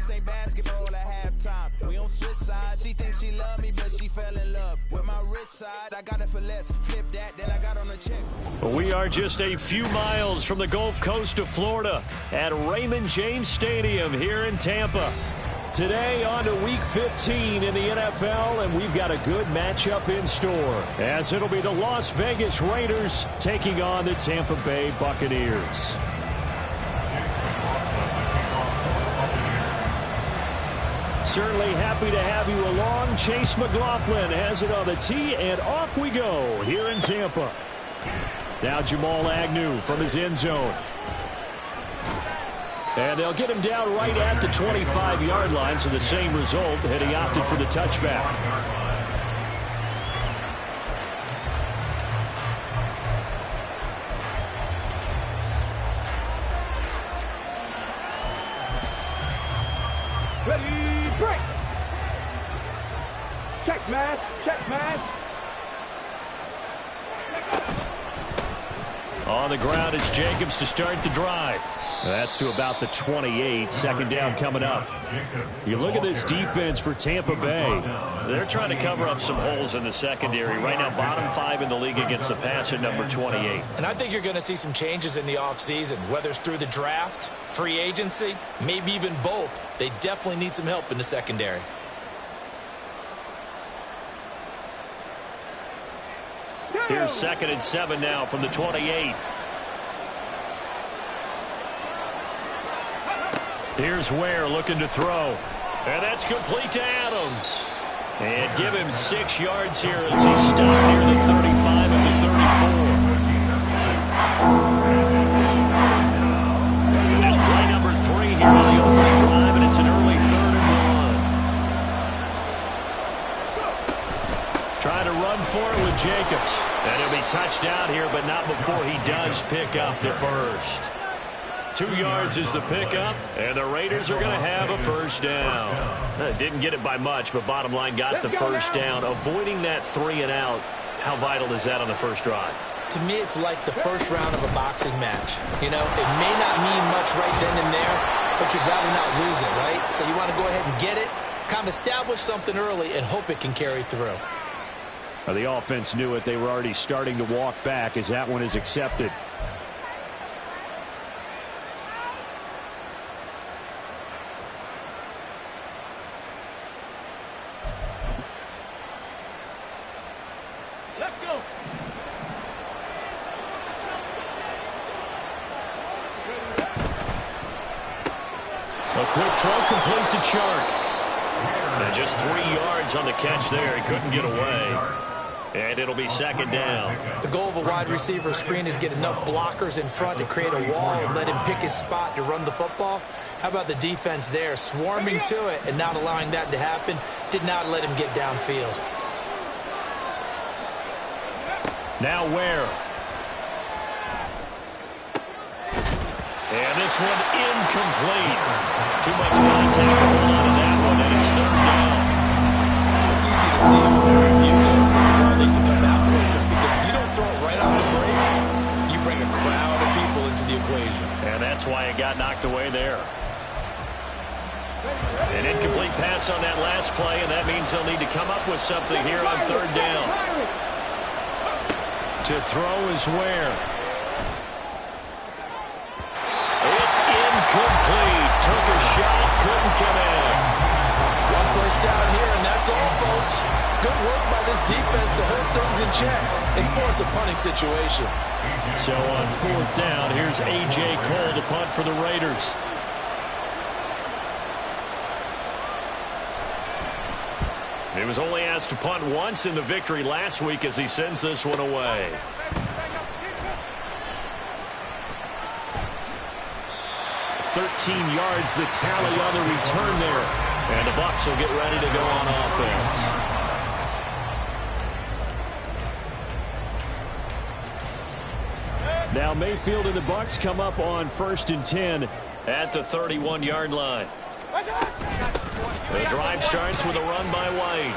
This ain't basketball at halftime. We on switch sides. She thinks she love me, but she fell in love with my rich side. I got it for less. Flip that, then I got on a check. We are just a few miles from the Gulf Coast of Florida at Raymond James Stadium here in Tampa. Today on to Week 15 in the NFL, and we've got a good matchup in store, as it'll be the Las Vegas Raiders taking on the Tampa Bay Buccaneers. Certainly happy to have you along. Chase McLaughlin has it on the tee, and off we go here in Tampa. Now Jamal Agnew from his end zone. And they'll get him down right at the 25-yard line, so the same result, and he opted for the touchback. Ready, break. Check, man. Check, man. On the ground, it's Jacobs to start the drive. That's to about the 28. Second down coming up. You look at this defense for Tampa Bay. They're trying to cover up some holes in the secondary. Right now, bottom 5 in the league against the pass at number 28. And I think you're going to see some changes in the offseason, whether it's through the draft, free agency, maybe even both. They definitely need some help in the secondary. Here's 2nd and 7 now from the 28. Here's Ware looking to throw. And that's complete to Adams. And give him 6 yards here as he stopped near the 35 of the 34. Just play number 3 here on the opening drive, and it's an early 3rd and 1. Trying to run for it with Jacobs. And he'll be touched down here, but not before he does pick up the first. 2 yards is the pickup, and the Raiders are going to have a first down. Didn't get it by much, but bottom line got the first down. Avoiding that 3 and out, how vital is that on the first drive? To me, it's like the first round of a boxing match. You know, it may not mean much right then and there, but you'd rather not lose it, right? So you want to go ahead and get it, kind of establish something early, and hope it can carry through. The offense knew it. They were already starting to walk back as that one is accepted. Let's go. A quick throw complete to Chark. And just 3 yards on the catch there. He couldn't get away. And it'll be 2nd down. The goal of a wide receiver screen is get enough blockers in front to create a wall and let him pick his spot to run the football. How about the defense there, swarming to it and not allowing that to happen? Did not let him get downfield. Now Ware. And this one incomplete. Too much contact to hold on to that one, and it's 3rd down. It's easy to see when we review this that the ball needs to come out quicker, because if you don't throw it right off the break, you bring a crowd of people into the equation. And that's why it got knocked away there. An incomplete pass on that last play, and that means they'll need to come up with something here on 3rd down. To throw is Ware. It's incomplete. Took a shot, couldn't connect. One first down here, and that's all, folks. Good work by this defense to hold things in check and force a punting situation. So on 4th down, here's A.J. Cole to punt for the Raiders. He was only asked to punt once in the victory last week as he sends this one away. yards the tally on the return there. And the Bucs will get ready to go on offense. Now Mayfield and the Bucs come up on 1st and 10 at the 31-yard line. The drive starts with a run by White.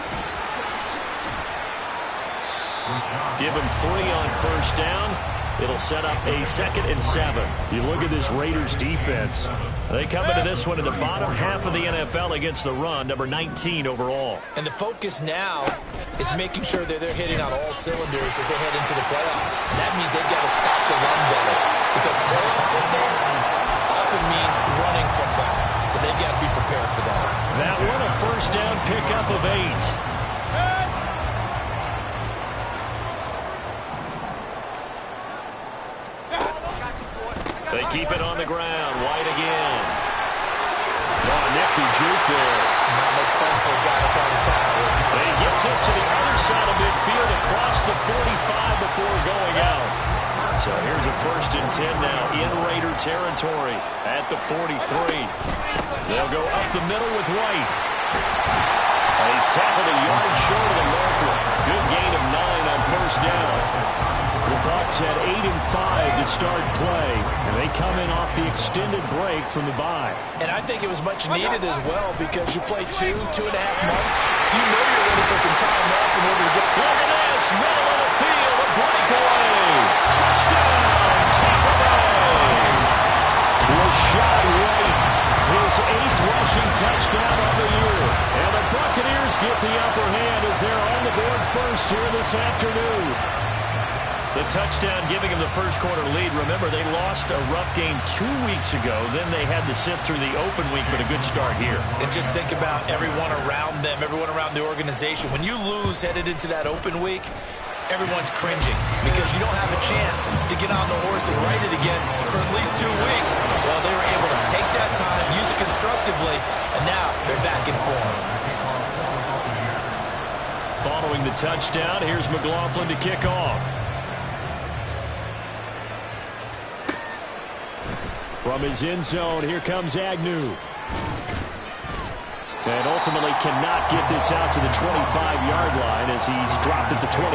Give him 3 on 1st down. It'll set up a 2nd and 7. You look at this Raiders defense. They come into this one in the bottom half of the NFL against the run, number 19 overall. And the focus now is making sure that they're hitting on all cylinders as they head into the playoffs. And that means they've got to stop the run better. Because playoff football often means running football. So they've got to be prepared for that. That one a first down pickup of 8. They keep it on the ground. White again. Oh, nifty juke there. Not much fun for a guy to try to tackle it. He gets us to the other side of midfield across the 45 before going out. So here's a 1st and 10 now in Raider territory at the 43. They'll go up the middle with White. And he's tackled a yard short of the marker. Good gain of 9 on first down. The Bucs had 8 and 5 to start play, and they come in off the extended break from the bye. And I think it was much needed as well because you play 2.5 months. You know you're ready for some time off in order to get. Look at this, middle of the field, a breakaway. Touchdown, Tampa Bay. Rashad White, his 8th rushing touchdown of the year. And the Buccaneers get the upper hand as they're on the board first here this afternoon. The touchdown giving them the first quarter lead. Remember, they lost a rough game 2 weeks ago. Then they had to sit through the open week, but a good start here. And just think about everyone around them, everyone around the organization. When you lose headed into that open week, everyone's cringing because you don't have a chance to get on the horse and ride it again for at least 2 weeks. Well, they were able to take that time, use it constructively, and now they're back in form. Following the touchdown, here's McLaughlin to kick off. From his end zone, here comes Agnew. And ultimately cannot get this out to the 25-yard line as he's dropped at the 23.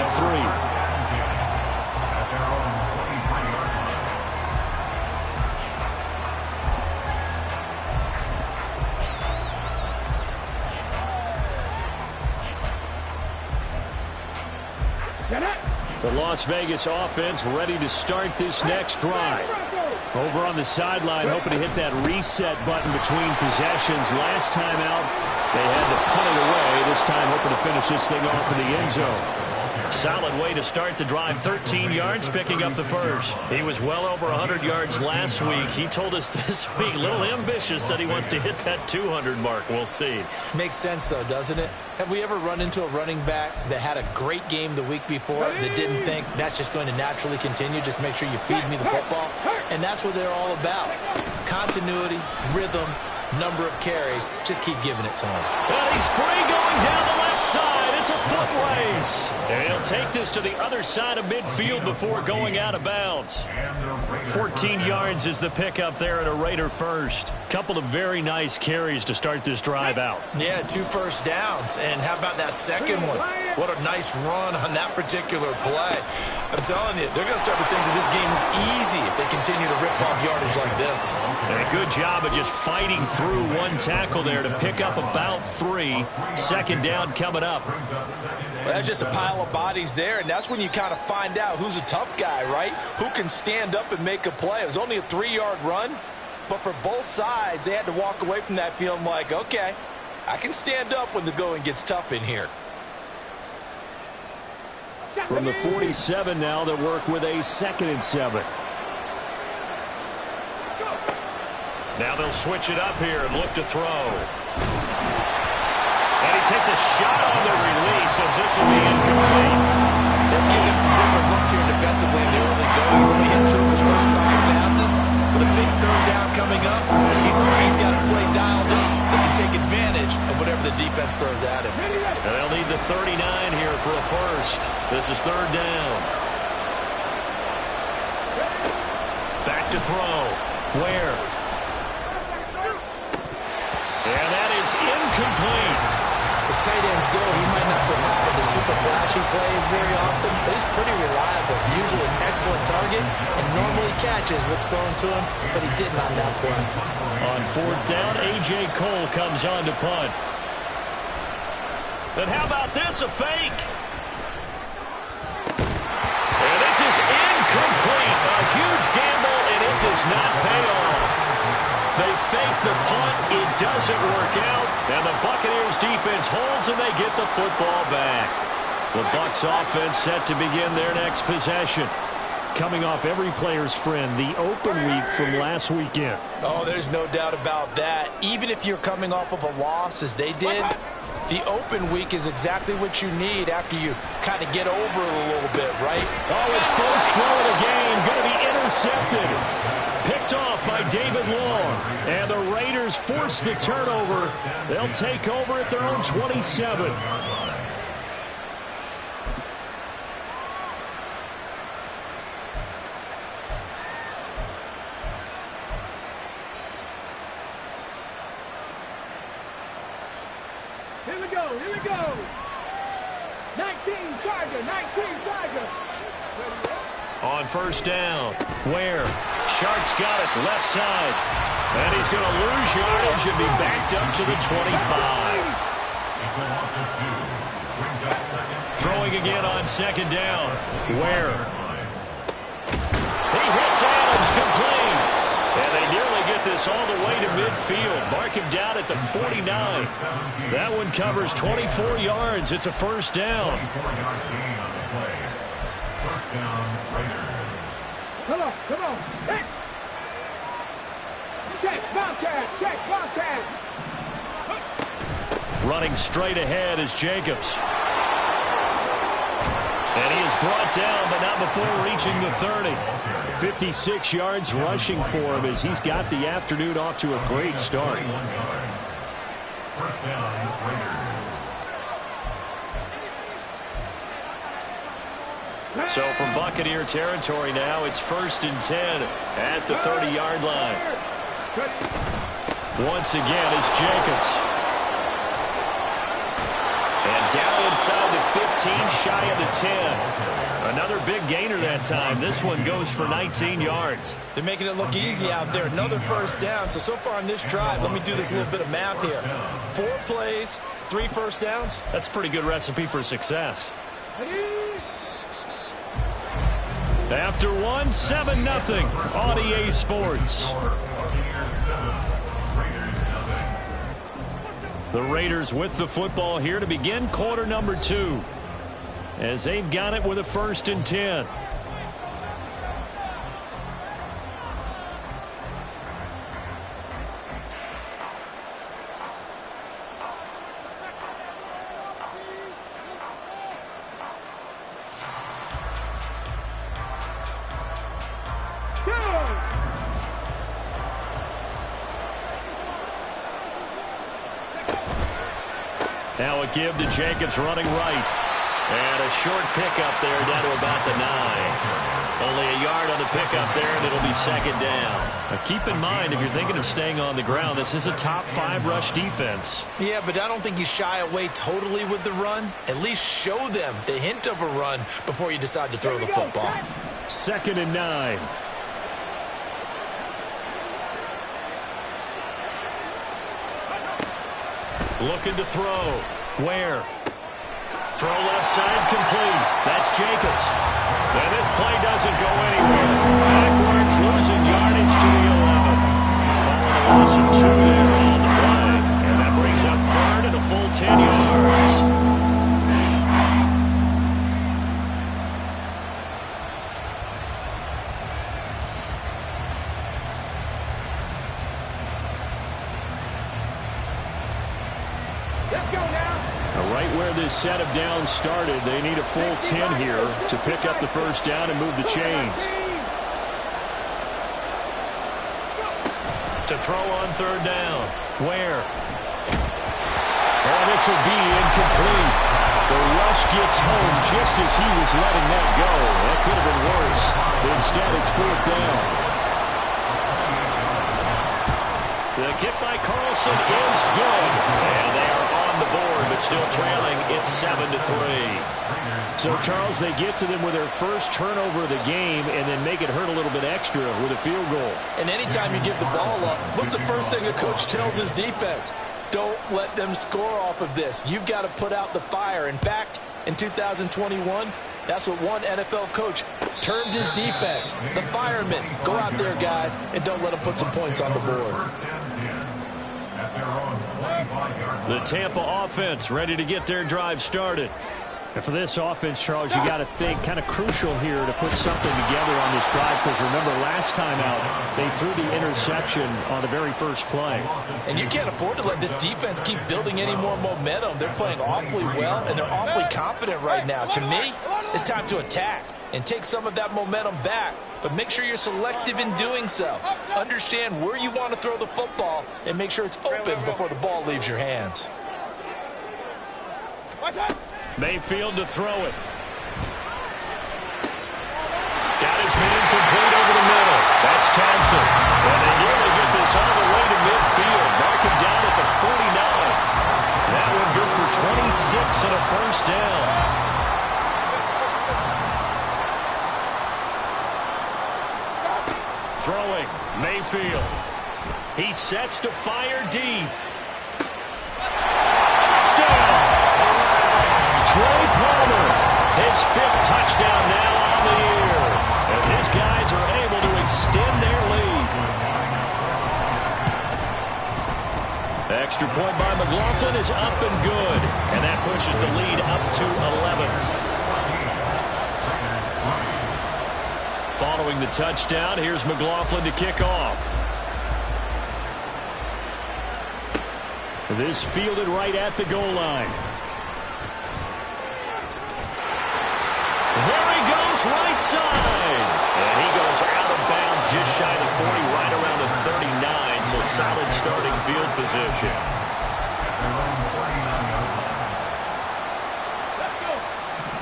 The Las Vegas offense ready to start this next drive. Over on the sideline, hoping to hit that reset button between possessions. Last time out, they had to punt it away. This time, hoping to finish this thing off in the end zone. Solid way to start the drive. 13 yards, picking up the first. He was well over 100 yards last week. He told us this week, a little ambitious, said he wants to hit that 200 mark. We'll see. Makes sense, though, doesn't it? Have we ever run into a running back that had a great game the week before that didn't think that's just going to naturally continue? Just make sure you feed me the football. And that's what they're all about. Continuity, rhythm, number of carries. Just keep giving it to him. And he's free going down the left side. It's a foot race. And he'll take this to the other side of midfield before going out of bounds. 14 yards is the pickup there at a Raider first. Couple of very nice carries to start this drive out. Yeah, 2 first downs. And how about that second one? What a nice run on that particular play. I'm telling you, they're going to start to think that this game is easy if they continue to rip off yardage like this. And a good job of just fighting through one tackle there to pick up about 3. Second down coming up. Well, that's just a pile of bodies there, and that's when you kind of find out who's a tough guy, right? Who can stand up and make a play. It was only a 3-yard run, but for both sides, they had to walk away from that feeling like, okay, I can stand up when the going gets tough in here. From the 47 now, they work with a 2nd and 7. Now they'll switch it up here and look to throw. And he takes a shot on the release as this will be incomplete. They're giving some different looks here defensively in the early going. He's only hit 2 of his first 5 passes. With a big 3rd down coming up, he's hoping he's got a play dialed up that can take advantage of whatever the defense throws at him. And they'll need the 39 here for a first. This is 3rd down. Back to throw. Where? And that is incomplete. As tight ends go, he might not provide the super flashy plays very often, but he's pretty reliable. Usually an excellent target and normally catches what's thrown to him, but he didn't on that play. On 4th down, A.J. Cole comes on to punt. And how about this, a fake? And this is incomplete. does not pay off. They fake the punt. It doesn't work out. And the Buccaneers defense holds and they get the football back. The Bucs offense set to begin their next possession. Coming off every player's friend, the open week from last weekend. Oh, there's no doubt about that. Even if you're coming off of a loss, as they did, the open week is exactly what you need after you kind of get over it a little bit, right? Oh, his first throw of the game going to be intercepted. Picked off by David Long. And the Raiders force the turnover. They'll take over at their own 27. Here we go, here we go. 19 Charger, 19 Charger. On first down, Ware. Sharp's got it, left side. And he's going to lose yardage and be backed up to the 25. Throwing again on second down. Ware. He hits Adams complete. And they nearly get this all the way to midfield. Mark him down at the 49. That one covers 24 yards. It's a first down. Come on, come on. Hey. Check, Bobcat, check, Bobcat. Running straight ahead is Jacobs. And he is brought down, but not before reaching the 30. 56 yards rushing for him as he's got the afternoon off to a great start. First down, Raiders. So from Buccaneer territory now, it's 1st and 10 at the 30-yard line. Once again, it's Jacobs. And down inside the 15, shy of the 10. Another big gainer that time. This one goes for 19 yards. They're making it look easy out there. Another first down. So far on this drive, let me do this little bit of math here. 4 plays, 3 first downs. That's a pretty good recipe for success. After one, 7-0 on EA Sports. The Raiders with the football here to begin quarter number 2. As they've got it with a 1st and 10. Now a give to Jacobs running right. And a short pickup there down to about the 9. Only a yard on the pickup there, and it'll be 2nd down. Now keep in mind, if you're thinking of staying on the ground, this is a top 5 rush defense. Yeah, but I don't think you shy away totally with the run. At least show them the hint of a run before you decide to throw the football. 2nd and 9. Looking to throw. Ware. Throw left side complete. That's Jacobs. And this play doesn't go anywhere. Backwards, losing yardage to the 11. Calling a loss of 2 there on the play. And that brings up 3rd and a full 10 yards. Let's go now. Right where this set of downs started, they need a full 10 here to pick up the first down and move the chains. To throw on 3rd down. Ware. Oh, this will be incomplete. The rush gets home just as he was letting that go. That could have been worse. Instead, it's 4th down. The kick by Carlson is good. And they are on the board, but still trailing. It's 7-3. So, Charles, they get to them with their first turnover of the game and then make it hurt a little bit extra with a field goal. And anytime you give the ball up, what's the first thing a coach tells his defense? Don't let them score off of this. You've got to put out the fire. In fact, in 2021, that's what one NFL coach perturbed his defense. The firemen, go out there, guys, and don't let them put some points on the board. The Tampa offense ready to get their drive started. And for this offense, Charles, you got to think kind of crucial here to put something together on this drive, because remember last time out they threw the interception on the very first play. And you can't afford to let this defense keep building any more momentum. They're playing awfully well, and they're awfully confident right now. To me, it's time to attack and take some of that momentum back, but make sure you're selective in doing so. Understand where you want to throw the football and make sure it's open before the ball leaves your hands. Mayfield to throw it. Got his man complete over the middle. That's Thompson. And they nearly get this all the way to midfield. Mark him down at the 49. That one good for 26 and a first down. Throwing, Mayfield. He sets to fire deep. Touchdown! Trey Palmer, his 5th touchdown now on the year, as his guys are able to extend their lead. The extra point by McLaughlin is up and good, and that pushes the lead up to 11. Following the touchdown, here's McLaughlin to kick off. This fielded right at the goal line. There he goes, right side. And he goes out of bounds just shy of 40, right around the 39, so solid starting field position.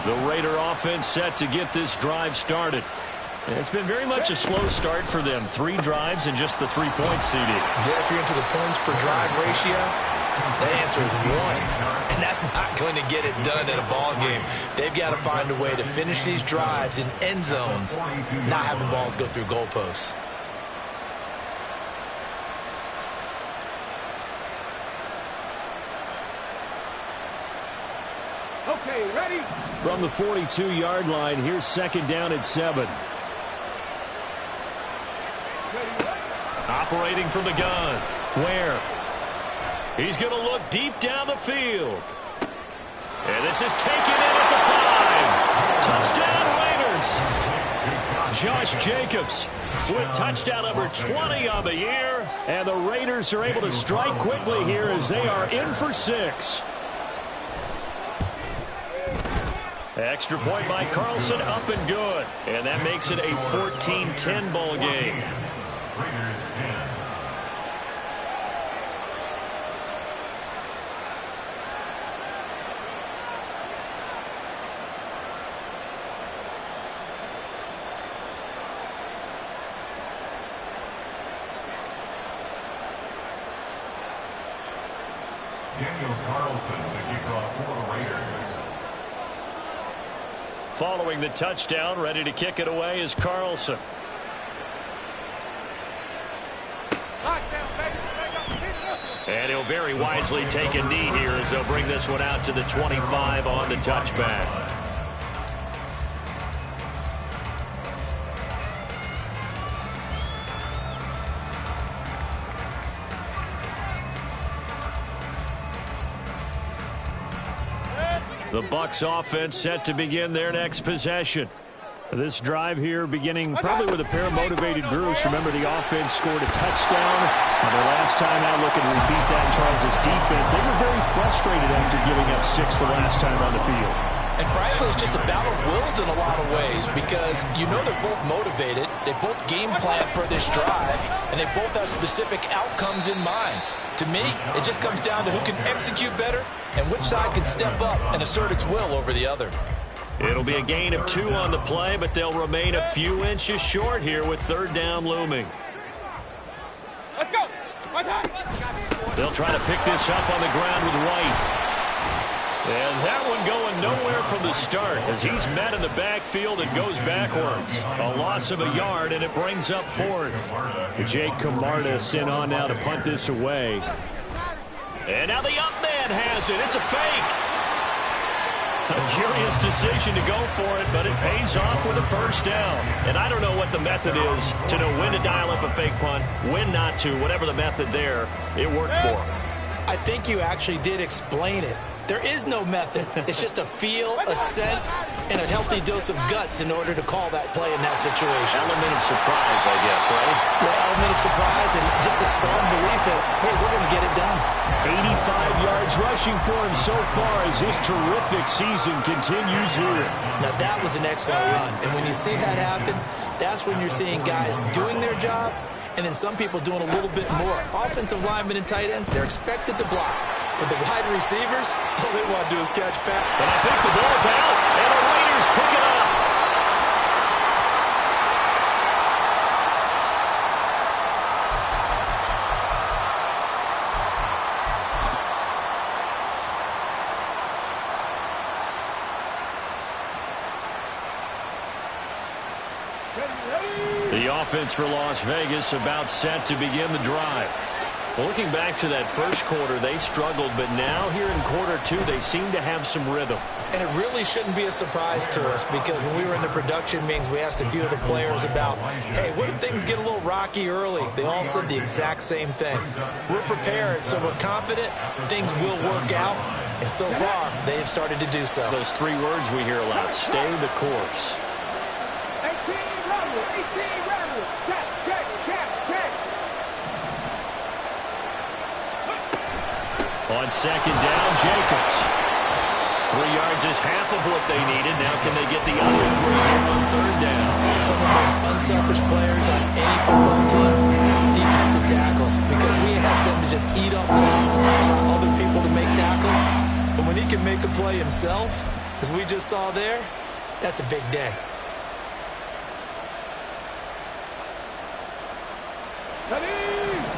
The Raider offense set to get this drive started. It's been very much a slow start for them. 3 drives and just the 3-point CD. Yeah, if you're into the points per drive ratio, that answer is 1. And that's not going to get it done in a ball game. They've got to find a way to finish these drives in end zones, not having balls go through goalposts. Okay, ready? From the 42-yard line, here's 2nd down at 7. Operating from the gun. Where? He's going to look deep down the field. And this is taken in at the 5. Touchdown, Raiders. Josh Jacobs with touchdown number 20 on the year. And the Raiders are able to strike quickly here as they are in for 6. Extra point by Carlson, up and good. And that makes it a 14-10 ball game. Daniel Carlson, the kickoff for the Raiders. Following the touchdown, ready to kick it away is Carlson. And he'll very wisely take a knee here as they'll bring this one out to the 25 on the touchback. The Bucs offense set to begin their next possession. This drive here beginning probably with a pair of motivated groups. Remember, the offense scored a touchdown on their last time out. Looking to repeat that in Charles' defense. They were very frustrated after giving up 6 the last time on the field. And frankly, it's just a battle of wills in a lot of ways, because you know they're both motivated. They both game plan for this drive, and they both have specific outcomes in mind. To me, it just comes down to who can execute better and which side can step up and assert its will over the other. It'll be a gain of 2 on the play, but they'll remain a few inches short here with 3rd down looming. Let's go. They'll try to pick this up on the ground with White. And that one going nowhere from the start as he's met in the backfield and goes backwards. A loss of a yard, and it brings up 4th. Jake Camarda sent on now to punt this away. And now the up man has it. It's a fake. A curious decision to go for it, but it pays off with a first down. And I don't know what the method is to know when to dial up a fake punt, when not to. Whatever the method there, it worked for him. I think you actually did explain it. There is no method. It's just a feel, a sense, and a healthy dose of guts in order to call that play in that situation. Element of surprise, I guess, right? Yeah, element of surprise and just a strong belief that, hey, we're going to get it done. 85 yards rushing for him so far as his terrific season continues here. Now, that was an excellent run. And when you see that happen, that's when you're seeing guys doing their job and then some people doing a little bit more. Offensive linemen and tight ends, they're expected to block. But the wide receivers, all they want to do is catch pass. But I think the ball's out, and the Raiders pick it up. The offense for Las Vegas about set to begin the drive. Well, looking back to that first quarter, they struggled, but now here in quarter two, they seem to have some rhythm. And it really shouldn't be a surprise to us because when we were in the production meetings, we asked a few of the players about, hey, what if things get a little rocky early? They all said the exact same thing. We're prepared, so we're confident things will work out. And so far, they have started to do so. Those three words we hear a lot, stay the course. 18 Rebel, check. On second down, Jacobs. 3 yards is half of what they needed. Now can they get the other 3 here on third down? Some of the most unselfish players on any football team, defensive tackles, because we ask them to just eat up blocks and allow other people to make tackles. But when he can make a play himself, as we just saw there, that's a big day.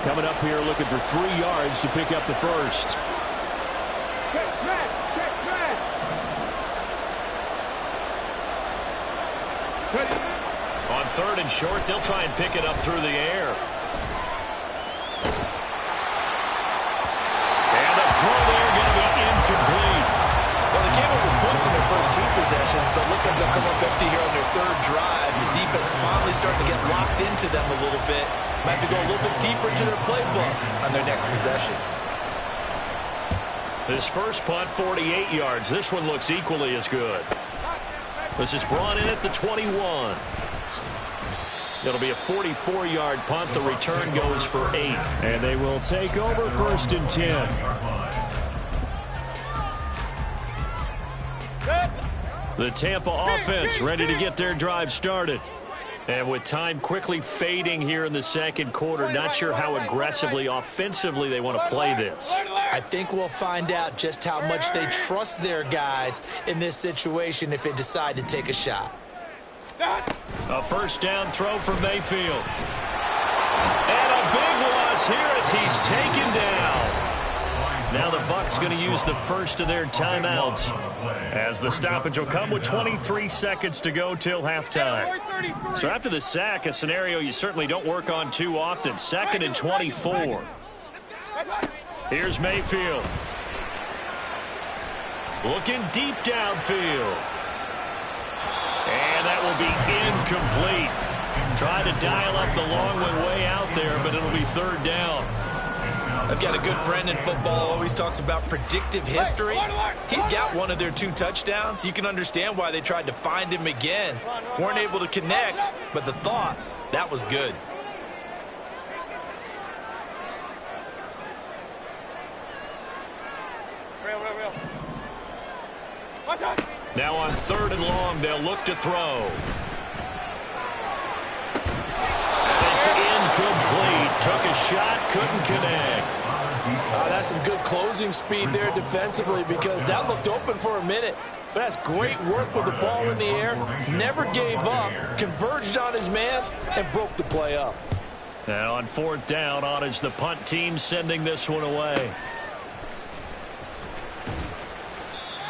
Coming up here looking for 3 yards to pick up the first. Check man. On third and short, they'll try and pick it up through the air. And the throw there going to be incomplete. Well, they came up with points in their first 2 possessions, but looks like they'll come up empty here on their third drive. The defense finally starting to get locked into them a little bit. Might have to go a little bit deeper into their playbook on their next possession. This first punt, 48 yards. This one looks equally as good. This is brought in at the 21. It'll be a 44-yard punt. The return goes for 8. And they will take over first and 10. The Tampa offense ready to get their drive started. And with time quickly fading here in the second quarter, not sure how aggressively, offensively they want to play this. I think we'll find out just how much they trust their guys in this situation if they decide to take a shot. A first down throw from Mayfield. And a big loss here as he's taken down. Now the Bucs going to use the first of their timeouts as the stoppage will come with 23 seconds to go till halftime. So after the sack, a scenario you certainly don't work on too often. 2nd and 24. Here's Mayfield. Looking deep downfield. And that will be incomplete. Trying to dial up the long one way out there, but it'll be third down. I've got a good friend in football, always talks about predictive history. He's got one of their 2 touchdowns. You can understand why they tried to find him again. Weren't able to connect, but the thought, that was good. Now on third and long, they'll look to throw. It's incomplete. Took a shot, couldn't connect. That's some good closing speed there defensively because that looked open for a minute. But that's great work with the ball in the air. Never gave up, converged on his man, and broke the play up. Now on fourth down, on is the punt team sending this one away.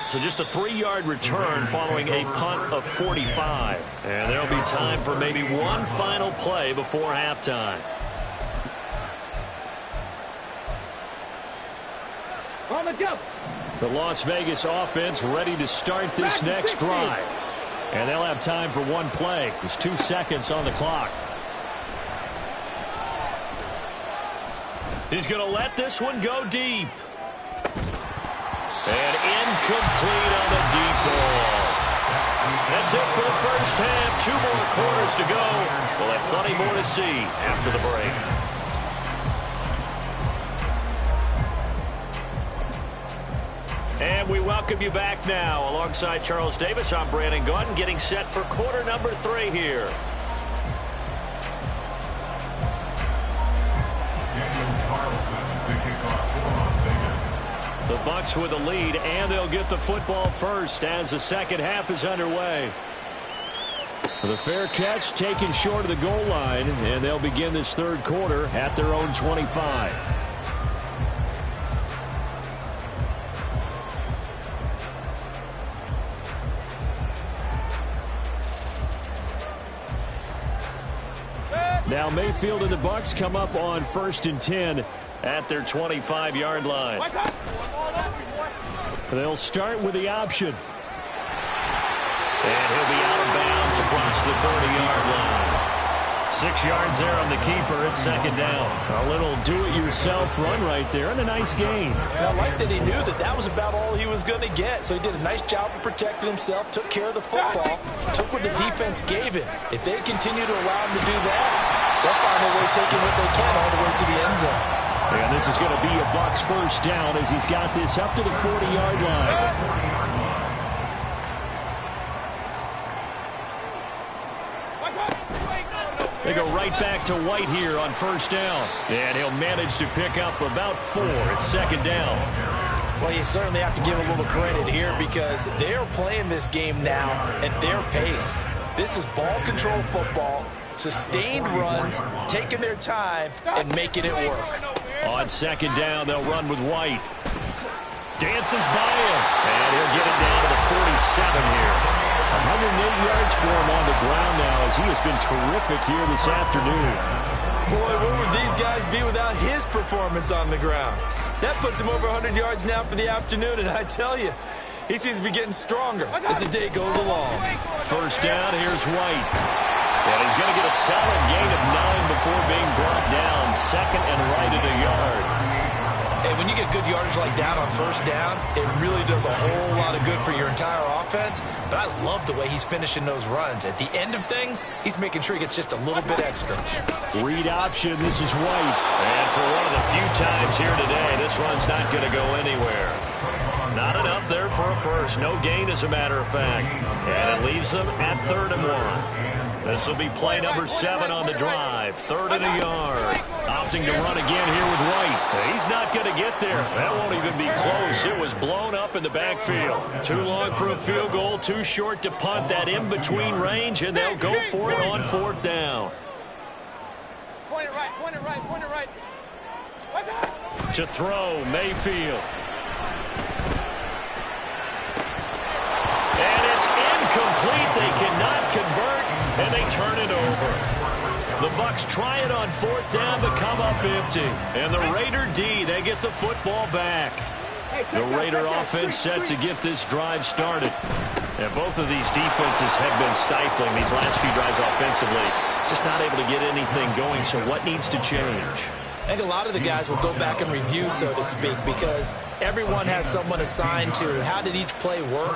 So just a 3-yard return following a punt of 45. And there'll be time for maybe one final play before halftime. On the jump. The Las Vegas offense ready to start this next drive. And they'll have time for one play. There's 2 seconds on the clock. He's going to let this one go deep. And incomplete on the deep ball. That's it for the first half. 2 more quarters to go. We'll have plenty more to see after the break. And we welcome you back now. Alongside Charles Davis, I'm Brandon Gaudin, getting set for quarter number 3 here. The Bucs with a lead, and they'll get the football first as the second half is underway. The fair catch taken short of the goal line, and they'll begin this third quarter at their own 25. Now Mayfield and the Bucs come up on 1st and 10 at their 25-yard line. They'll start with the option. And he'll be out of bounds across the 30-yard line. 6 yards there on the keeper at second down. A little do-it-yourself run right there, and a nice gain. And I like that he knew that that was about all he was going to get. So he did a nice job of protecting himself, took care of the football, took what the defense gave him. If they continue to allow him to do that, they'll find a way taking what they can all the way to the end zone. And this is going to be a Bucs first down as he's got this up to the 40-yard line. They go right back to White here on first down. And he'll manage to pick up about 4 at second down. Well, you certainly have to give a little credit here because they're playing this game now at their pace. This is ball control football, sustained runs, taking their time, and making it work. On second down, they'll run with White. Dances by him, and he'll get it down to the 47 here. 108 yards for him on the ground now as he has been terrific here this afternoon. Boy, where would these guys be without his performance on the ground? That puts him over 100 yards now for the afternoon, and I tell you, he seems to be getting stronger as the day goes along. First down, here's White. And he's going to get a solid gain of 9 before being brought down. Second and right at a yard. And when you get good yardage like that on first down, it really does a whole lot of good for your entire offense. But I love the way he's finishing those runs. At the end of things, he's making sure he gets just a little bit extra. Read option, this is White. And for one of the few times here today, this run's not going to go anywhere. Not enough there for a first. No gain, as a matter of fact. And it leaves them at 3rd and 1. This will be play number 7 on the drive. 3rd and a yard. Opting to run again here with White. He's not going to get there. That won't even be close. It was blown up in the backfield. Too long for a field goal. Too short to punt that in-between range, and they'll go for it on 4th down. Point it right, point it right, point it right. To throw, Mayfield. And it's incomplete. They cannot convert, and they turn it over. The Bucs try it on 4th down but come up empty. And the Raider D, they get the football back. The Raider offense set to get this drive started. And both of these defenses have been stifling these last few drives offensively. Just not able to get anything going, so what needs to change? I think a lot of the guys will go back and review, so to speak, because everyone has someone assigned to how did each play work.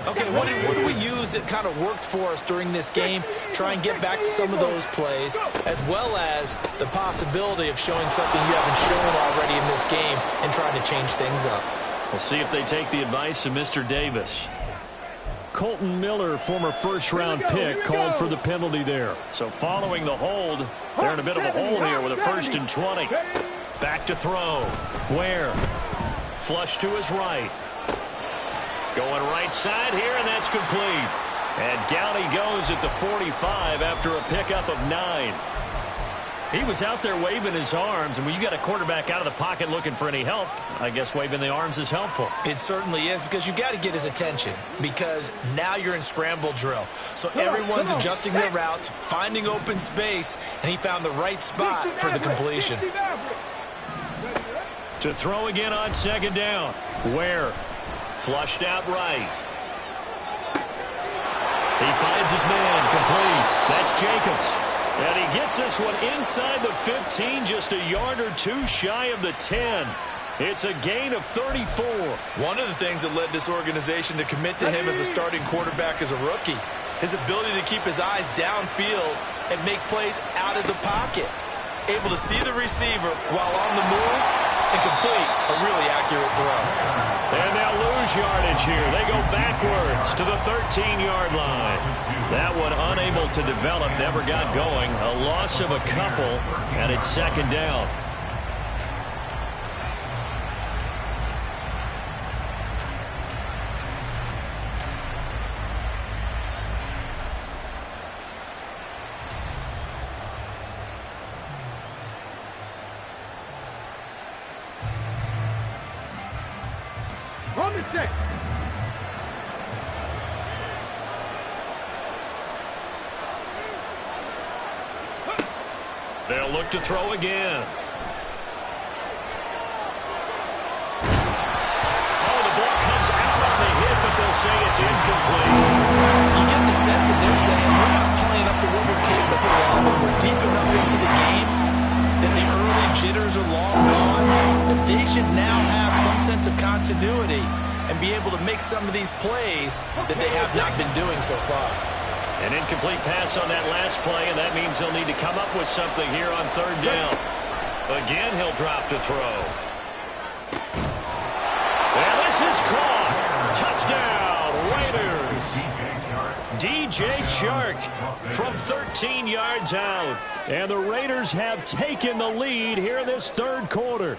Okay, what do we use that kind of worked for us during this game? Try and get back to some of those plays, as well as the possibility of showing something you haven't shown already in this game and trying to change things up. We'll see if they take the advice of Mr. Davis. Colton Miller, former first-round pick, called for the penalty there. So following the hold, they're in a bit of a hole here with a 1st and 20. Back to throw. Ware. Flush to his right. Going right side here, and that's complete. And down he goes at the 45 after a pickup of 9. He was out there waving his arms, and when you got a quarterback out of the pocket looking for any help, I guess waving the arms is helpful. It certainly is, because you got to get his attention, because now you're in scramble drill. So everyone's adjusting their routes, finding open space, and he found the right spot for the completion. To throw again on 2nd down. Ware Flushed out right. He finds his man, complete. That's Jacobs. And he gets this one inside the 15, just a yard or two shy of the 10. It's a gain of 34. One of the things that led this organization to commit to him as a starting quarterback as a rookie, his ability to keep his eyes downfield and make plays out of the pocket. Able to see the receiver while on the move and complete a really accurate throw. And they'll lose yardage here. They go backwards to the 13-yard line. That one unable to develop, never got going. A loss of a couple, and it's second down. Roman 6. They'll look to throw again. Oh, the ball comes out on the hit, but they'll say it's incomplete. You get the sense that they're saying we're not playing up to what we're capable of, and we're deep enough into the game that the early jitters are long gone, that they should now have some sense of continuity and be able to make some of these plays that they have not been doing so far. An incomplete pass on that last play, and that means they'll need to come up with something here on third down. Again, he'll drop to throw. And this is caught. Touchdown, Raiders. DJ Chark from 13 yards out. And the Raiders have taken the lead here in this third quarter.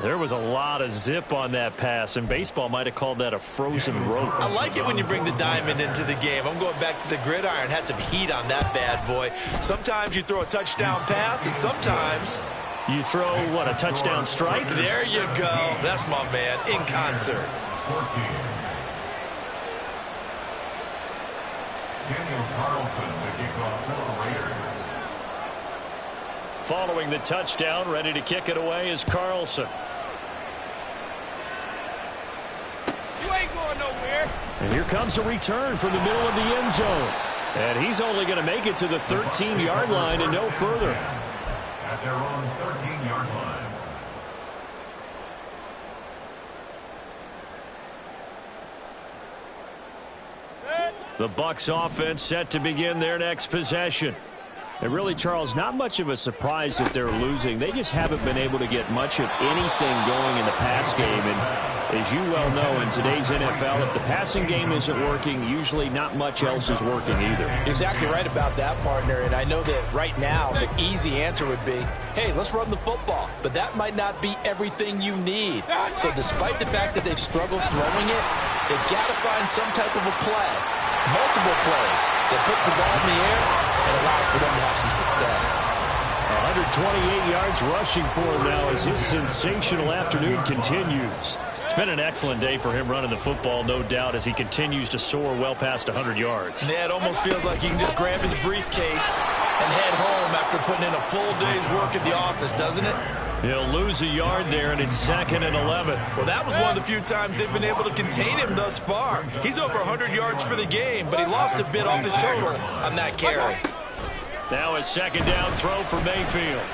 There was a lot of zip on that pass, and baseball might have called that a frozen rope. I like it when you bring the diamond into the game. I'm going back to the gridiron. Had some heat on that bad boy. Sometimes you throw a touchdown pass, and sometimes you throw, what, a touchdown strike? There you go. That's my man, in concert. 14. Daniel Carlson, the kickoff for the Raiders. Following the touchdown, ready to kick it away is Carlson. You ain't going nowhere. And here comes a return from the middle of the end zone. And he's only going to make it to the 13-yard line and no further. At their own 13-yard line. The Bucs offense set to begin their next possession. And really, Charles, not much of a surprise that they're losing. They just haven't been able to get much of anything going in the pass game. And as you well know, in today's NFL, if the passing game isn't working, usually not much else is working either. You're exactly right about that, partner. And I know that right now the easy answer would be, hey, let's run the football. But that might not be everything you need. So despite the fact that they've struggled throwing it, they've got to find some type of a play, multiple plays, that puts the ball in the air and allows for them to have some success. 128 yards rushing for him now as his sensational afternoon continues. It's been an excellent day for him running the football, no doubt, as he continues to soar well past 100 yards. Yeah, it almost feels like he can just grab his briefcase and head home after putting in a full day's work at the office, doesn't it? He'll lose a yard there, and it's 2nd and 11. Well, that was one of the few times they've been able to contain him thus far. He's over 100 yards for the game, but he lost a bit off his total on that carry. Now a second down throw for Mayfield.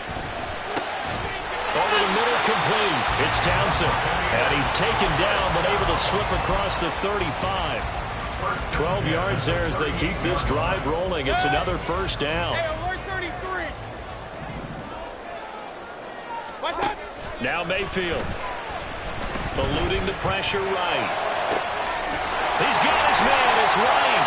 Over the middle, complete. It's Townsend. And he's taken down, but able to slip across the 35. 12 yards there as they keep this drive rolling. It's another first down. Now Mayfield. Eluding the pressure right. He's got his man. It's Ryan.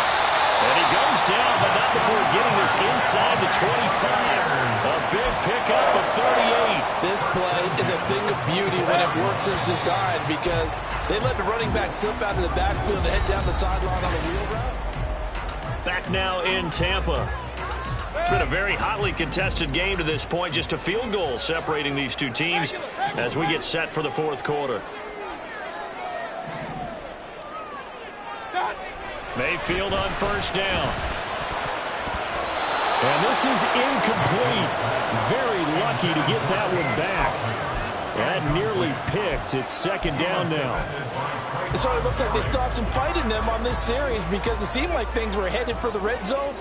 And he goes down, but not before getting this inside the 25. A big pickup of 38. This play is a thing of beauty when it works as designed because they let the running back slip out of the backfield and head down the sideline on a wheel route. Back now in Tampa. It's been a very hotly contested game to this point. Just a field goal separating these two teams as we get set for the fourth quarter. Mayfield on first down. And this is incomplete. Very lucky to get that one back. That nearly picked. It's second down now. It sort of looks like they still have some fight in them on this series because it seemed like things were headed for the red zone.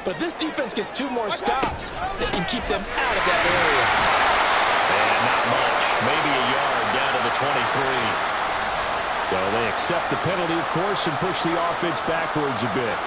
But this defense gets 2 more stops that can keep them out of that area. And not much. Maybe a yard down to the 23. Well, they accept the penalty, of course, and push the offense backwards a bit.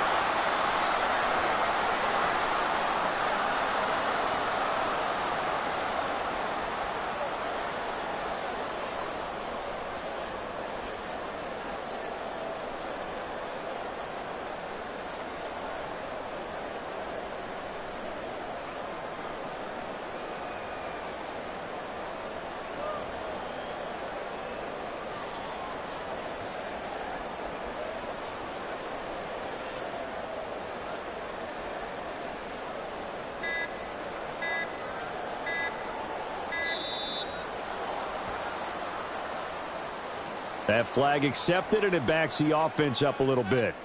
That flag accepted, and it backs the offense up a little bit.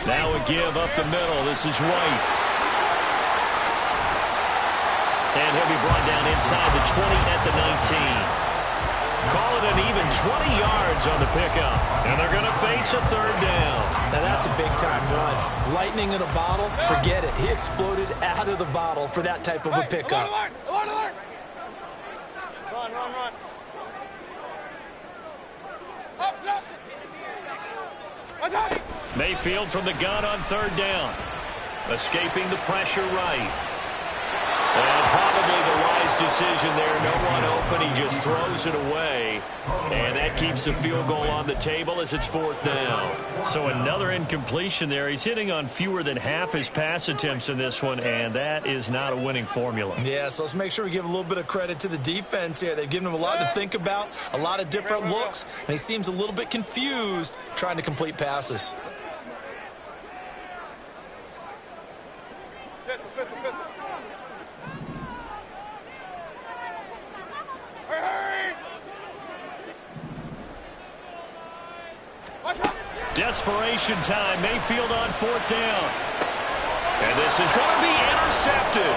Now a give up the middle. This is White. And he'll be brought down inside the 20 at the 19. Call it an even 20 yards on the pickup. And they're going to face a third down. Now that's a big-time run. Lightning in a bottle, forget it. He exploded out of the bottle for that type of a pickup. Alert! Run. Up. Mayfield from the gun on third down. Escaping the pressure right. And probably the wise decision there. No one open. He just throws it away. And that keeps the field goal on the table as it's fourth down. So another incompletion there. He's hitting on fewer than half his pass attempts in this one, and that is not a winning formula. Yeah, so let's make sure we give a little bit of credit to the defense here. They've given him a lot to think about, a lot of different looks, and he seems a little bit confused trying to complete passes. Desperation time. Mayfield on fourth down. And this is going to be intercepted.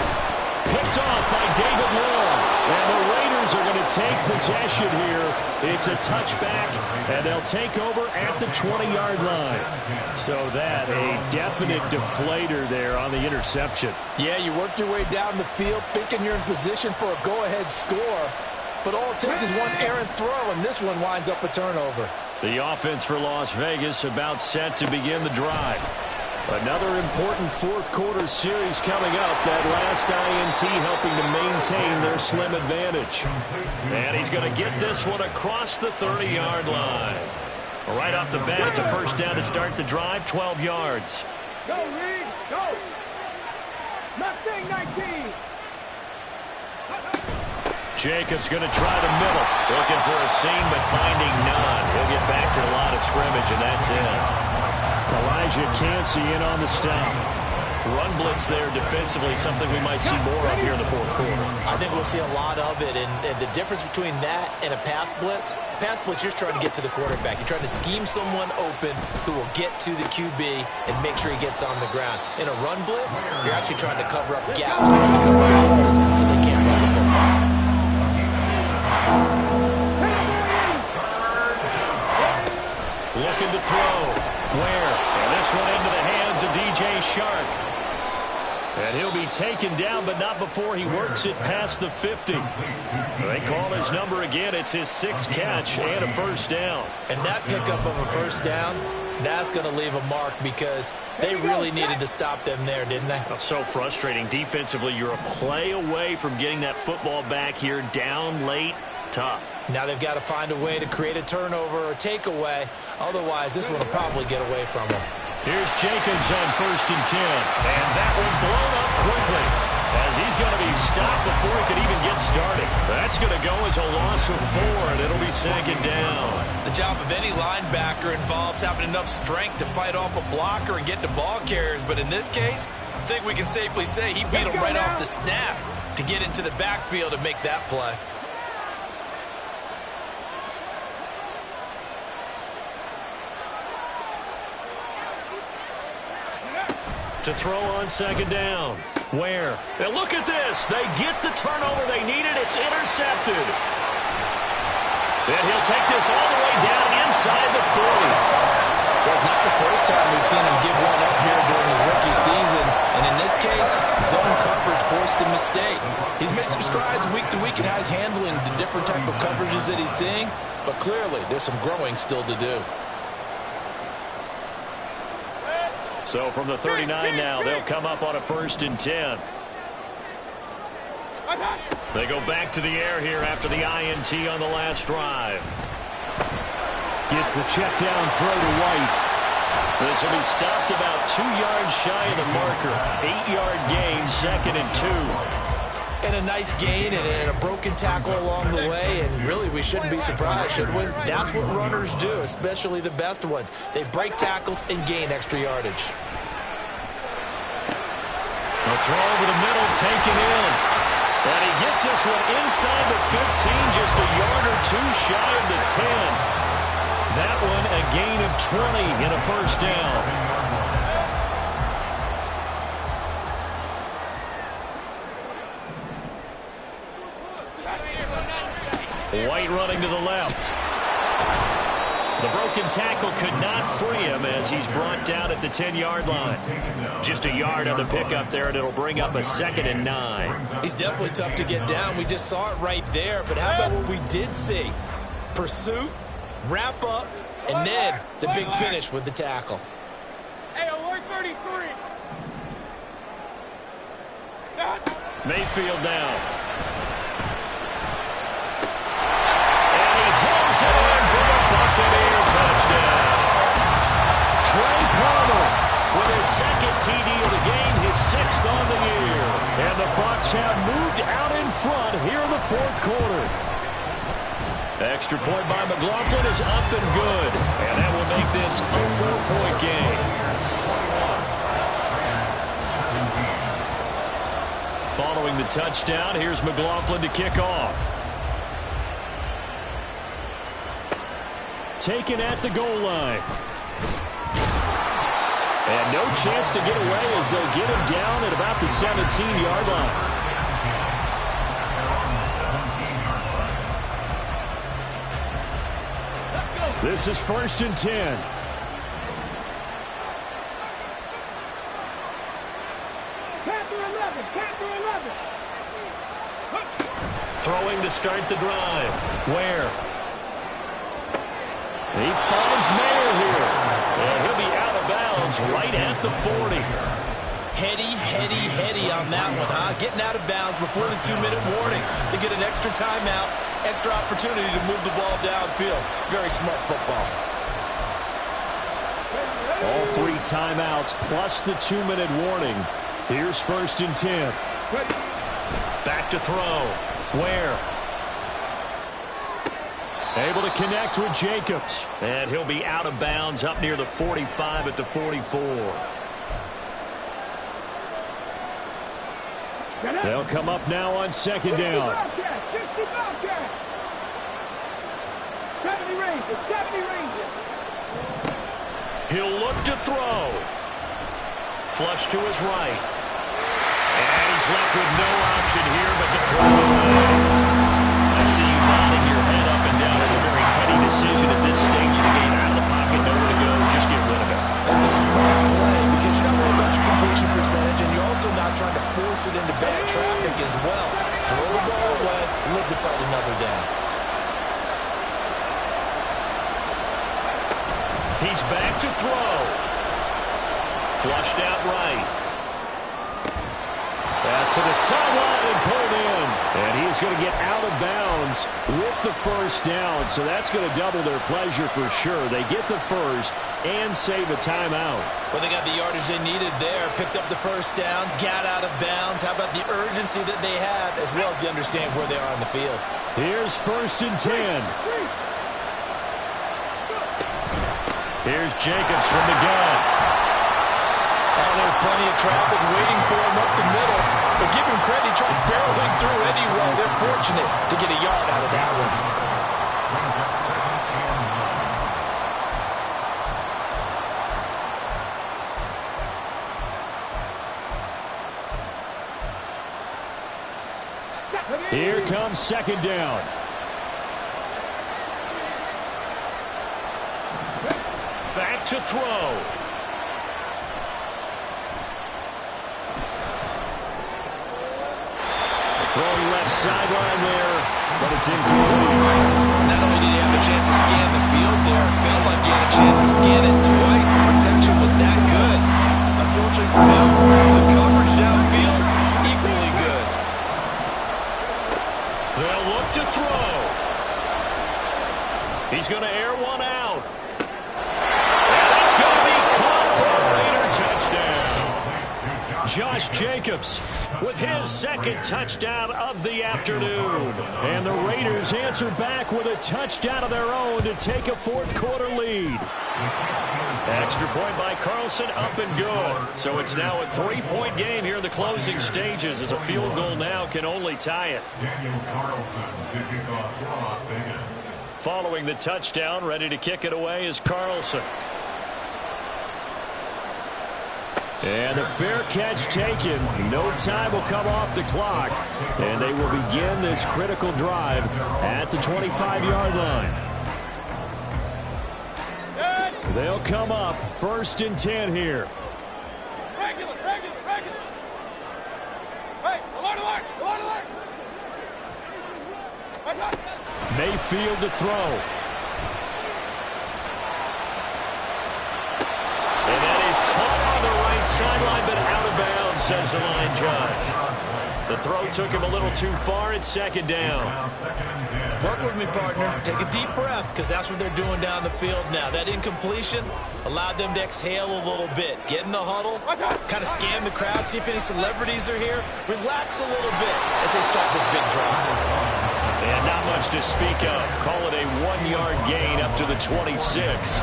Picked off by David Long. And the Raiders are going to take possession here. It's a touchback, and they'll take over at the 20-yard line. So that, a definite deflator there on the interception. Yeah, you work your way down the field thinking you're in position for a go-ahead score. But all it takes is one errant throw, and this one winds up a turnover. The offense for Las Vegas about set to begin the drive. Another important fourth quarter series coming up. That last INT helping to maintain their slim advantage. And he's going to get this one across the 30-yard line. Right off the bat, it's a first down to start the drive, 12 yards. Go, Reed, go. Mustang 19. Jacobs going to try the middle. Looking for a seam, but finding none. He'll get back to the line of scrimmage, and that's it. Elijah Cansey in on the stop. Run blitz there defensively, something we might see more of here in the fourth quarter. I think we'll see a lot of it, and the difference between that and a pass blitz, you're trying to get to the quarterback. You're trying to scheme someone open who will get to the QB and make sure he gets on the ground. In a run blitz, you're actually trying to cover up gaps, trying to cover up holes so they can't run the football. Looking to throw. Where? And this one into the hands of DJ Shark. And he'll be taken down, but not before he works it past the 50. They call his number again. It's his 6th catch and a first down. And that pickup of a first down, that's going to leave a mark because they really needed to stop them there, didn't they? Oh, so frustrating. Defensively, you're a play away from getting that football back here. Down late, tough. Now they've got to find a way to create a turnover or takeaway. Otherwise, this one will probably get away from them. Here's Jacobs on 1st and 10. And that one blown up quickly as he's going to be stopped before he could even get started. That's going to go as a loss of 4, and it'll be second down. The job of any linebacker involves having enough strength to fight off a blocker and get to ball carriers. But in this case, I think we can safely say he beat him right off the snap to get into the backfield and make that play. To throw on second down. Where? And look at this. They get the turnover they needed. It's intercepted. And he'll take this all the way down inside the 40. Well, it's not the first time we've seen him give one up here during his rookie season. And in this case, zone coverage forced the mistake. He's made some strides week to week in how he's handling the different type of coverages that he's seeing. But clearly, there's some growing still to do. So from the 39 now, they'll come up on a 1st and 10. They go back to the air here after the INT on the last drive. Gets the check down throw to White. This will be stopped about 2 yards shy of the marker. 8-yard gain, 2nd and 2. And a nice gain and a broken tackle along the way. And really, we shouldn't be surprised, should we? That's what runners do, especially the best ones. They break tackles and gain extra yardage. A throw over the middle, taken in. And he gets this one inside the 15, just a yard or 2 shy of the 10. That one a gain of 20 and a 1st down. White running to the left. The broken tackle could not free him as he's brought down at the 10-yard line. Just a yard on the pickup there, and it'll bring up a 2nd and 9. He's definitely tough to get down. We just saw it right there. But how about what we did see? Pursuit, wrap up, and then the big finish with the tackle. Hey, alert 33. Mayfield down. And he holds it in for the Buccaneer touchdown. Trey Palmer with his 2nd TD of the game, his 6th on the year. And the Bucs have moved out in front here in the 4th quarter. Extra point by McLaughlin is up and good. And that will make this a 4-point game. Following the touchdown, here's McLaughlin to kick off. Taken at the goal line. And no chance to get away as they'll get him down at about the 17-yard line. This is 1st and 10. Throwing to start the drive. Where? He finds Mayer here. And he'll be out of bounds right at the 40. Heady on that one, huh? Getting out of bounds before the 2-minute warning. They get an extra timeout, extra opportunity to move the ball downfield. Very smart football. All 3 timeouts plus the 2-minute warning. Here's 1st and 10. Back to throw. Where? Able to connect with Jacobs. And he'll be out of bounds up near the 45 at the 44. They'll come up now on 2nd down. 70 ranges. He'll look to throw. Flush to his right. And he's left with no option here but to throw away. I see you nodding your head up and down. It's a very heady decision at this stage of the game. Out of the pocket, nowhere to go. Just get rid of it. That's a smart play because you're not worried about your completion percentage, and you're also not trying to force it into bad traffic as well. Throw the ball away, live to fight another down. He's back to throw. Flushed out right. Pass to the sideline and pulled in. And he's going to get out of bounds with the first down. So that's going to double their pleasure for sure. They get the first and save a timeout. Well, they got the yardage they needed there. Picked up the first down, got out of bounds. How about the urgency that they have, as well as they understand where they are on the field? Here's 1st and 10. Here's Jacobs from the gun. Oh, there's plenty of traffic waiting for him up the middle. But give him credit, he tried barreling through anyway. They're fortunate to get a yard out of that one. Here comes 2nd down. Back to throw. Throwing left sideline there, but it's incomplete. Not only did he have a chance to scan the field there, it felt like he had a chance to scan it twice. The protection was that good. Unfortunately for him, the coverage downfield, equally good. They'll look to throw. He's going to air one out. And it's going to be caught for a Raider touchdown. Josh Jacobs with his 2nd touchdown of the afternoon. And the Raiders answer back with a touchdown of their own to take a 4th quarter lead. Extra point by Carlson, up and good. So it's now a 3-point game here in the closing stages, as a field goal now can only tie it. Daniel Carlson to kick off for Las Vegas. Following the touchdown, ready to kick it away is Carlson. And a fair catch taken. No time will come off the clock. And they will begin this critical drive at the 25-yard line. They'll come up 1st and 10 here. Regular. Hey, alert. Mayfield to throw. And that is caught on the right sideline, but out of bounds, says the line judge. The throw took him a little too far. It's 2nd down. Work with me, partner. Take a deep breath, because that's what they're doing down the field now. That incompletion allowed them to exhale a little bit. Get in the huddle, kind of scan the crowd, see if any celebrities are here. Relax a little bit as they start this big drive. And not much to speak of. Call it a 1-yard gain up to the 26.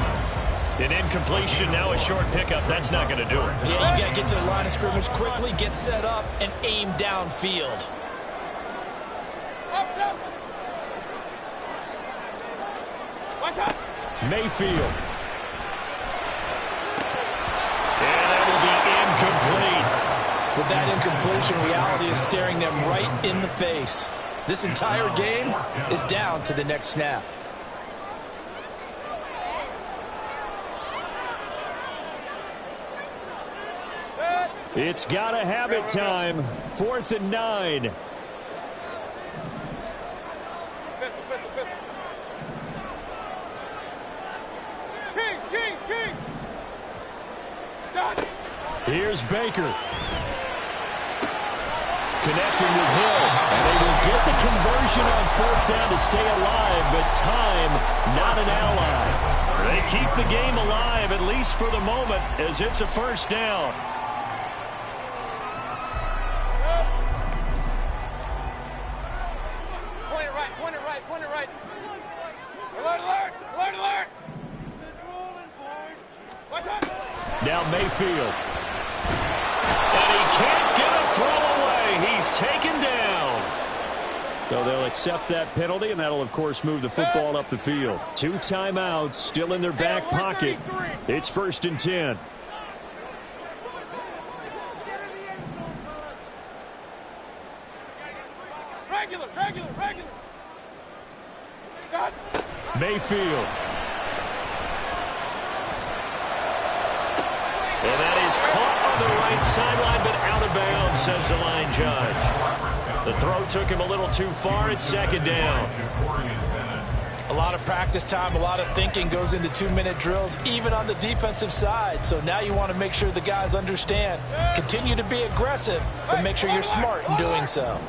An incompletion, now a short pickup. That's not going to do it. Yeah, you got to get to the line of scrimmage quickly, get set up, and aim downfield. Mayfield. And that will be incomplete. With that incompletion, reality is staring them right in the face. This entire game is down to the next snap. It's gotta have it time. 4th and 9. King. Here's Baker. Connecting with Hill. And they will get the conversion on 4th down to stay alive, but time not an ally. They keep the game alive, at least for the moment, as it's a 1st down. Point it right. Alert. Now Mayfield. And he can't get a throw away. He's taken down. So they'll accept that penalty, and that'll, of course, move the football up the field. 2 timeouts still in their back pocket. It's 1st and 10. Regular. Mayfield. And that is caught on the right sideline, but out of bounds, says the line judge. The throw took him a little too far. It's 2nd down. A lot of practice time, a lot of thinking goes into 2-minute drills, even on the defensive side. So now you want to make sure the guys understand. Continue to be aggressive, but make sure you're smart in doing so.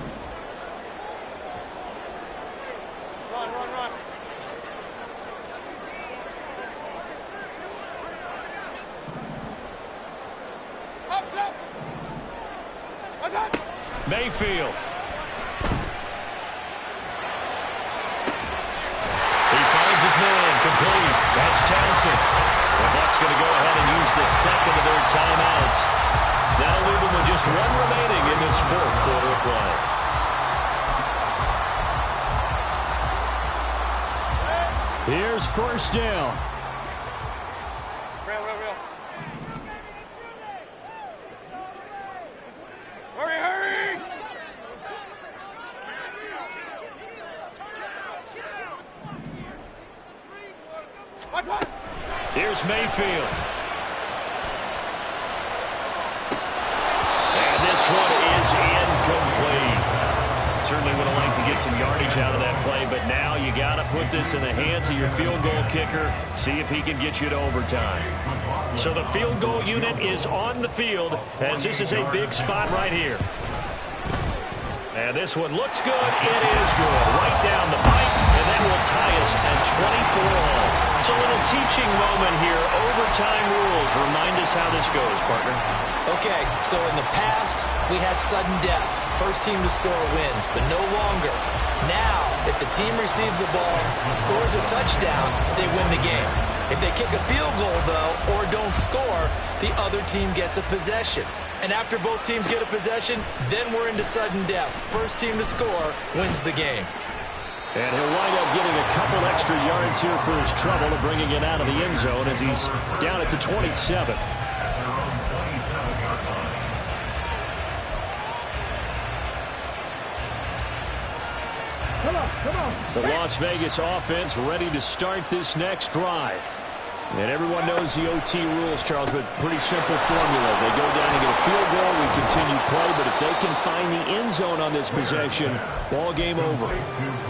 Mayfield. His man complete. That's Townsend. The Bucs going to go ahead and use the second of their timeouts. That'll leave them with just one remaining in this fourth quarter of play. Here's first down. Real. Hurry! Here's Mayfield. And this one is incomplete. Certainly would have liked to get some yardage out of that play, but now you got to put this in the hands of your field goal kicker, see if he can get you to overtime. So the field goal unit is on the field as this is a big spot right here. And this one looks good. It is good. Right down the pipe, and that will tie us at 24-all. It's a little teaching moment here. Overtime rules. Remind us how this goes, partner. Okay, so in the past, we had sudden death. First team to score wins, but no longer. Now, if the team receives the ball, scores a touchdown, they win the game. If they kick a field goal, though, or don't score, the other team gets a possession. And after both teams get a possession, then we're into sudden death. First team to score wins the game. And he'll wind up getting a couple extra yards here for his trouble of bringing it out of the end zone as he's down at the 27. Come on. The Las Vegas offense ready to start this next drive. And everyone knows the OT rules, Charles, but pretty simple formula. They go down and get a field goal, we continue play, but if they can find the end zone on this possession, ball game over.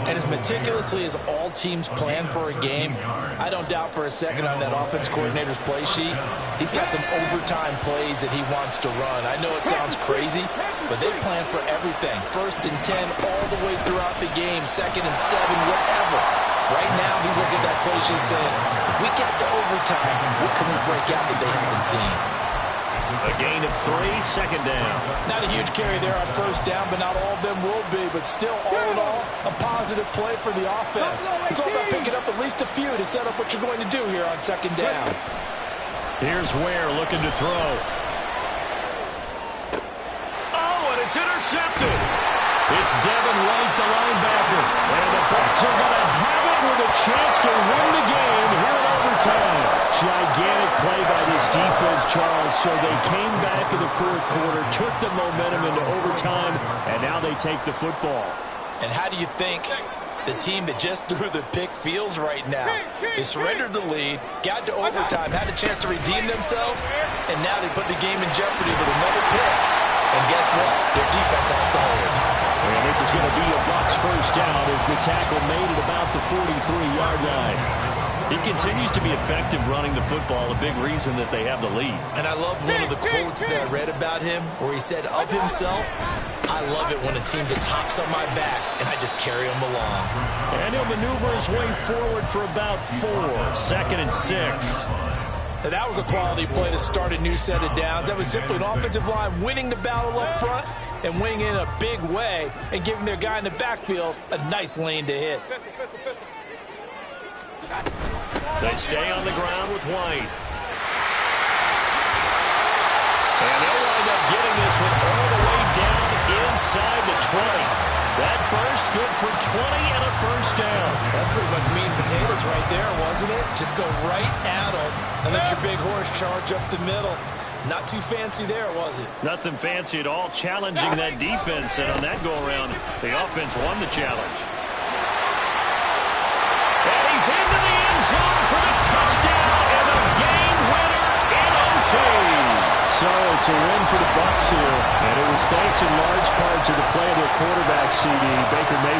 And as meticulously as all teams plan for a game, I don't doubt for a second on that offense coordinator's play sheet, he's got some overtime plays that he wants to run. I know it sounds crazy, but they plan for everything. 1st and 10 all the way throughout the game, 2nd and 7, whatever. Right now, he's looking at that play sheet saying, if we get to overtime, what can we break out that they haven't seen? A gain of 3, second down. Not a huge carry there on first down, but not all of them will be. But still, all in all, a positive play for the offense. It's all about picking up at least a few to set up what you're going to do here on second down. Here's Ware looking to throw. Oh, and it's intercepted. It's Devin White, the linebacker. And the Bucs are going to have it with a chance to win the game here in overtime. Gigantic play by this defense, Charles. So they came back in the fourth quarter, took the momentum into overtime, and now they take the football. And how do you think the team that just threw the pick feels right now? They surrendered the lead, got to overtime, had a chance to redeem themselves, and now they put the game in jeopardy with another pick. And guess what? Their defense has to hold. And this is going to be a Bucs first down as the tackle made at about the 43-yard line. He continues to be effective running the football, a big reason that they have the lead. And I love one of the quotes that I read about him where he said of himself, I love it when a team just hops on my back and I just carry them along. And he'll maneuver his way forward for about 4, 2nd and 6. Now that was a quality play to start a new set of downs. That was simply an offensive line winning the battle up front and winning in a big way and giving their guy in the backfield a nice lane to hit. They stay on the ground with White. And they'll wind up getting this one all the way down inside the 20. That burst good for 20 and a first down. That's pretty much meat and potatoes right there, wasn't it? Just go right at them and let your big horse charge up the middle. Not too fancy there, was it? Nothing fancy at all, challenging that defense. And on that go-around, the offense won the challenge. And he's into the end zone for the touchdown and the game winner in OT. So it's a win for the Bucs here, and it was thanks in large part to the play of their quarterback, CD, Baker Mayfield.